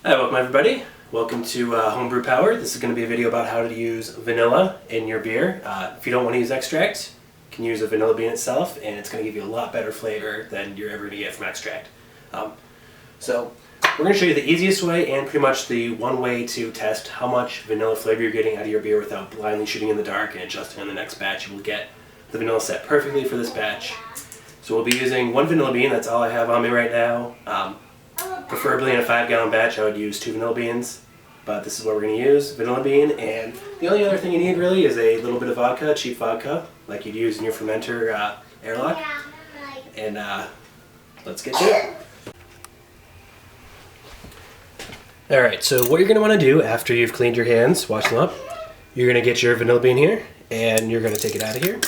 Hi, welcome everybody. Welcome to Homebrew Power. This is going to be a video about how to use vanilla in your beer. If you don't want to use extract, you can use a vanilla bean itself, and it's going to give you a lot better flavor than you're ever going to get from extract. So we're going to show you the easiest way and pretty much the one way to test how much vanilla flavor you're getting out of your beer without blindly shooting in the dark and adjusting on the next batch. You will get the vanilla set perfectly for this batch. So we'll be using one vanilla bean. That's all I have on me right now. Preferably in a 5-gallon batch, I would use 2 vanilla beans, but this is what we're going to use, vanilla bean, and the only other thing you need really is a little bit of vodka, cheap vodka, like you'd use in your fermenter airlock, and let's get to it. Alright, so what you're going to want to do after you've cleaned your hands, wash them up, you're going to get your vanilla bean here, and you're going to take it out of here.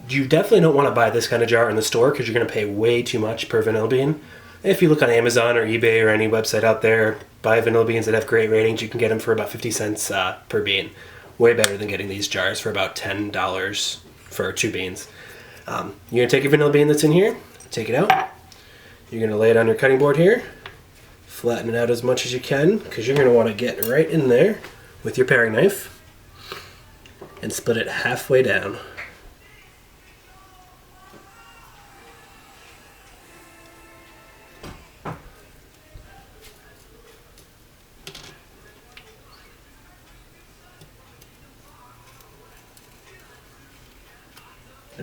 You definitely don't want to buy this kind of jar in the store because you're going to pay way too much per vanilla bean. If you look on Amazon or eBay or any website out there, buy vanilla beans that have great ratings. You can get them for about 50 cents per bean. Way better than getting these jars for about $10 for 2 beans. You're going to take your vanilla bean that's in here, take it out. You're going to lay it on your cutting board here. Flatten it out as much as you can because you're going to want to get right in there with your paring knife and split it halfway down.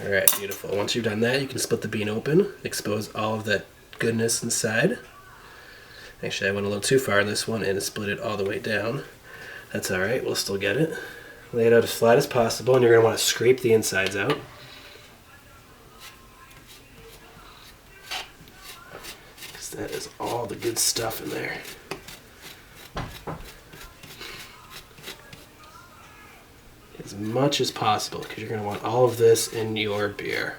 Alright, beautiful. Once you've done that, you can split the bean open, expose all of that goodness inside. Actually, I went a little too far in this one and split it all the way down. That's alright, we'll still get it. Lay it out as flat as possible, and you're going to want to scrape the insides out. Because that is all the good stuff in there. As much as possible because you're going to want all of this in your beer.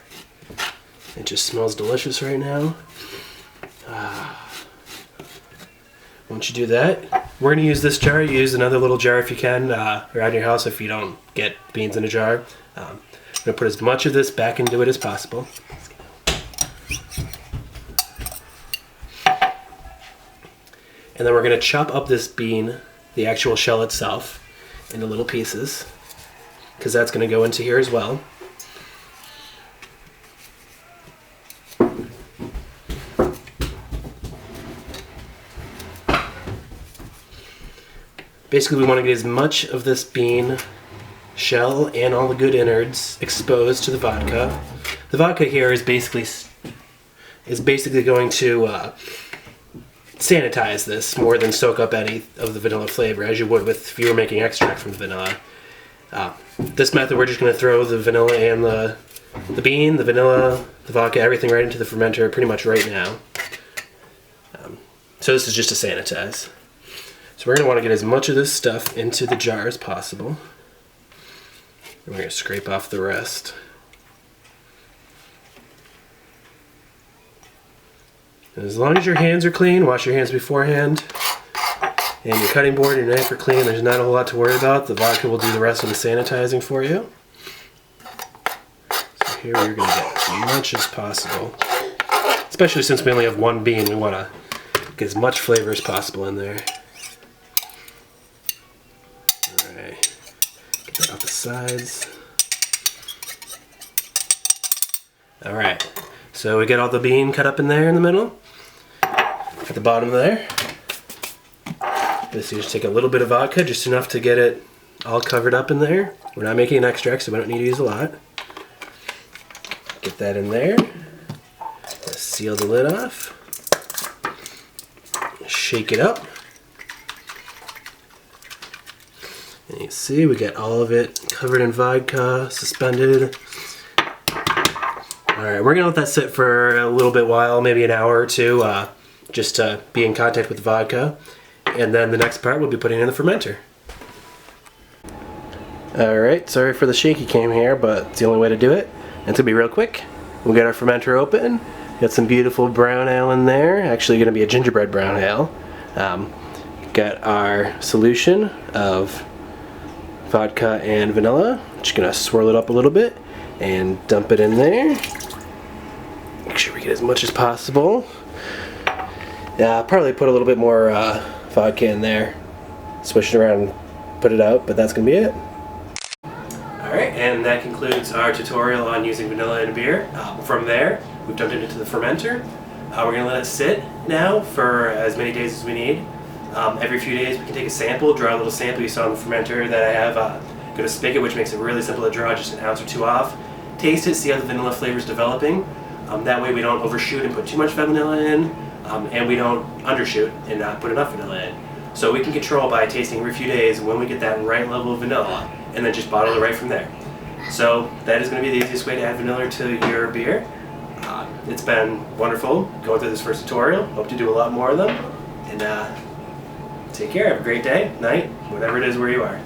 It just smells delicious right now. Once you do that, we're going to use this jar. Use another little jar if you can around your house if you don't get beans in a jar. I'm going to put as much of this back into it as possible. And then we're going to chop up this bean, the actual shell itself, into little pieces, because that's going to go into here as well. Basically, we want to get as much of this bean shell and all the good innards exposed to the vodka. The vodka here is basically going to sanitize this more than soak up any of the vanilla flavor, as you would if you were making extract from the vanilla. This method, we're just going to throw the vanilla and the bean, the vanilla, the vodka, everything right into the fermenter pretty much right now. So this is just to sanitize. So we're going to want to get as much of this stuff into the jar as possible. And we're going to scrape off the rest. And as long as your hands are clean, wash your hands beforehand, and your cutting board and your knife are clean, there's not a whole lot to worry about. The vodka will do the rest of the sanitizing for you. So here we're going to get as much as possible. Especially since we only have one bean, we want to get as much flavor as possible in there. Alright, get that off the sides. Alright, so we get all the bean cut up in there in the middle. At the bottom there. This, you just take a little bit of vodka, just enough to get it all covered up in there. We're not making an extract, so we don't need to use a lot. Get that in there. Seal the lid off. Shake it up. And you see, we get all of it covered in vodka, suspended. Alright, we're going to let that sit for a little bit while, maybe an hour or two, just to be in contact with the vodka. And then the next part we'll be putting in the fermenter. Alright, sorry for the shaky cam here, but it's the only way to do it. And it's going to be real quick. We'll get our fermenter open. Got some beautiful brown ale in there. Actually going to be a gingerbread brown ale. Got our solution of vodka and vanilla. Just going to swirl it up a little bit and dump it in there. Make sure we get as much as possible. Yeah, I'll probably put a little bit more vodka in there, swish it around, put it out, but that's going to be it. Alright, and that concludes our tutorial on using vanilla in a beer. From there, we've dumped it into the fermenter. We're going to let it sit now for as many days as we need. Every few days we can take a sample, draw a little sample. You saw in the fermenter that I have got a spigot, which makes it really simple to draw, just an ounce or two off. Taste it, see how the vanilla flavor is developing. That way we don't overshoot and put too much vanilla in, and we don't undershoot and not put enough vanilla in. So we can control by tasting every few days when we get that right level of vanilla, and then just bottle it right from there. So that is going to be the easiest way to add vanilla to your beer. It's been wonderful going through this first tutorial. Hope to do a lot more of them. And take care. Have a great day, night, whatever it is where you are.